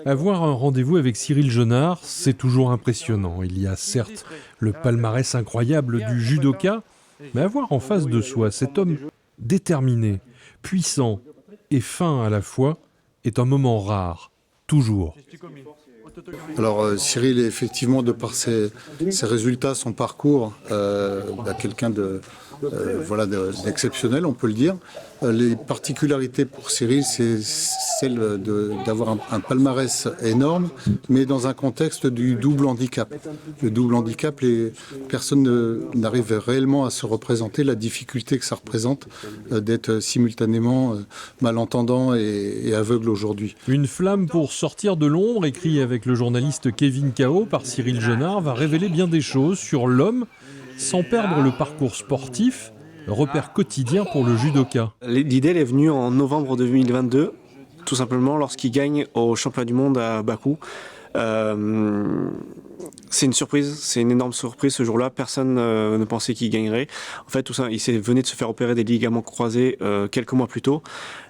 Avoir un rendez-vous avec Cyril Genard, c'est toujours impressionnant. Il y a certes le palmarès incroyable du judoka, mais avoir en face de soi cet homme déterminé, puissant et fin à la fois est un moment rare, toujours. Alors Cyril est effectivement, de par ses résultats, son parcours, quelqu'un d'exceptionnel, on peut le dire. Les particularités pour Cyril, c'est celle d'avoir un palmarès énorme, mais dans un contexte du double handicap. Le double handicap, les personnes n'arrivent réellement à se représenter la difficulté que ça représente d'être simultanément malentendant et aveugle aujourd'hui. Une flamme pour sortir de l'ombre, écrit avec le journaliste Kevin Cao par Cyril Genard, va révéler bien des choses sur l'homme, sans perdre le parcours sportif, repère quotidien pour le judoka. L'idée elle est venue en novembre 2022, tout simplement lorsqu'il gagne au championnat du monde à Bakou. C'est une surprise, c'est une énorme surprise ce jour-là. Personne ne pensait qu'il gagnerait. En fait, tout ça, il venait de se faire opérer des ligaments croisés quelques mois plus tôt.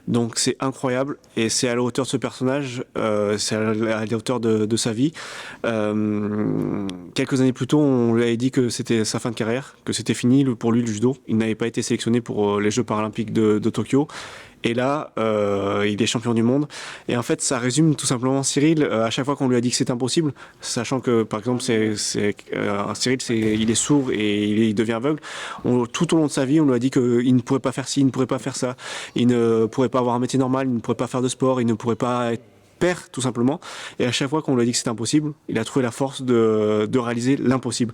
Donc c'est incroyable et c'est à la hauteur de ce personnage, c'est à la hauteur de sa vie. Quelques années plus tôt, on lui avait dit que c'était sa fin de carrière, que c'était fini pour lui le judo. Il n'avait pas été sélectionné pour les Jeux paralympiques de Tokyo. Et là, il est champion du monde. Et en fait, ça résume tout simplement Cyril. À chaque fois qu'on lui a dit que c'était impossible, sachant que, par exemple, Cyril, il est sourd et il devient aveugle. Tout au long de sa vie, on lui a dit qu'il ne pourrait pas faire ci, il ne pourrait pas faire ça. Il ne pourrait pas avoir un métier normal, il ne pourrait pas faire de sport, il ne pourrait pas être père, tout simplement. Et à chaque fois qu'on lui a dit que c'était impossible, il a trouvé la force de réaliser l'impossible.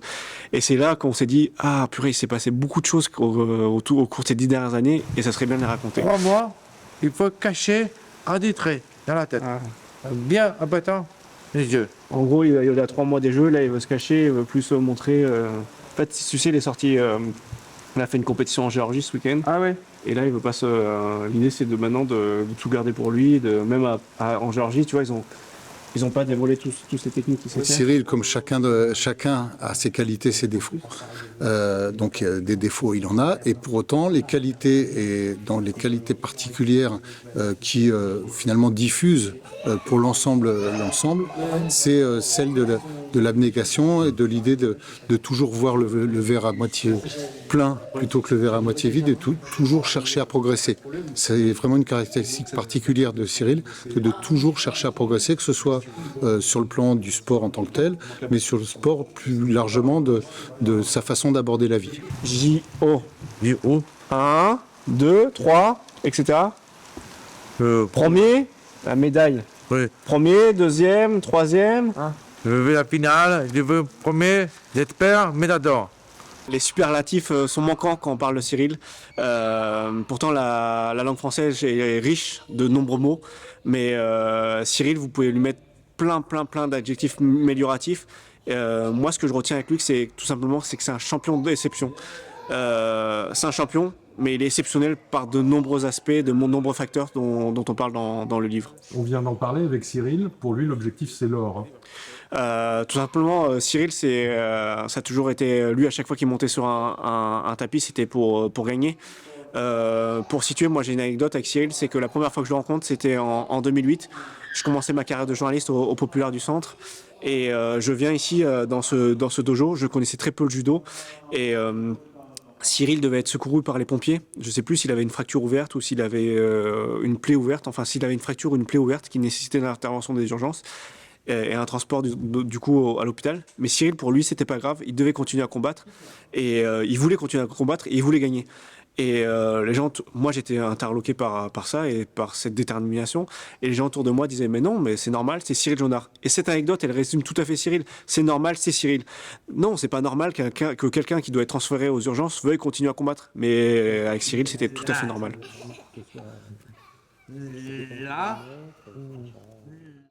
Et c'est là qu'on s'est dit, ah purée, il s'est passé beaucoup de choses au cours de ces 10 dernières années, et ça serait bien de les raconter. 3 mois, il faut cacher un des traits dans la tête. Bien en battant les yeux. En gros, il y a 3 mois des Jeux, là il veut se cacher, il veut plus se montrer. En fait, tu sais, il est sorti, il a fait une compétition en Géorgie ce week-end. Ah ouais. Et là, il veut pas se. L'idée, c'est maintenant de tout garder pour lui. Même en Géorgie, tu vois, ils ont pas dévoilé toutes ces techniques qu'il sait faire. Cyril, comme chacun a ses qualités, ses défauts. Donc des défauts, il en a. Et pour autant, les qualités, et dans les qualités particulières qui finalement diffusent pour l'ensemble, c'est celle de l'abnégation et de l'idée de toujours voir le verre à moitié plein plutôt que le verre à moitié vide et toujours chercher à progresser. C'est vraiment une caractéristique particulière de Cyril, que de toujours chercher à progresser, que ce soit sur le plan du sport en tant que tel, mais sur le sport plus largement de sa façon d'aborder la vie. J-O. 1, 2, 3, etc. Premier, la médaille. Oui. Premier, deuxième, troisième. Je veux la finale, je veux premier, j'espère, médaille d'or. Les superlatifs sont manquants quand on parle de Cyril. Pourtant, la langue française est riche de nombreux mots. Mais Cyril, vous pouvez lui mettre plein d'adjectifs amélioratifs. Moi, ce que je retiens avec lui, c'est tout simplement que c'est un champion d'exception. C'est un champion, mais il est exceptionnel par de nombreux aspects, de nombreux facteurs dont on parle dans le livre. On vient d'en parler avec Cyril. Pour lui, l'objectif, c'est l'or. Tout simplement, Cyril, ça a toujours été, lui, à chaque fois qu'il montait sur un tapis, c'était pour gagner. Pour situer, moi j'ai une anecdote avec Cyril, c'est que la première fois que je le rencontre, c'était en 2008. Je commençais ma carrière de journaliste au Populaire du Centre. Et je viens ici dans ce dojo. Je connaissais très peu le judo. Et Cyril devait être secouru par les pompiers. Je ne sais plus s'il avait une fracture ouverte ou s'il avait une plaie ouverte. Enfin, s'il avait une fracture ou une plaie ouverte qui nécessitait l'intervention des urgences et un transport du coup à l'hôpital. Mais Cyril, pour lui, c'était pas grave. Il devait continuer à combattre. Et il voulait continuer à combattre et il voulait gagner. Et les gens, moi j'étais interloqué par ça et par cette détermination. Et les gens autour de moi disaient mais non, mais c'est normal, c'est Cyril Genard. Et cette anecdote, elle résume tout à fait Cyril. C'est normal, c'est Cyril. Non, c'est pas normal que quelqu'un qui doit être transféré aux urgences veuille continuer à combattre. Mais avec Cyril, c'était tout à fait normal. Là.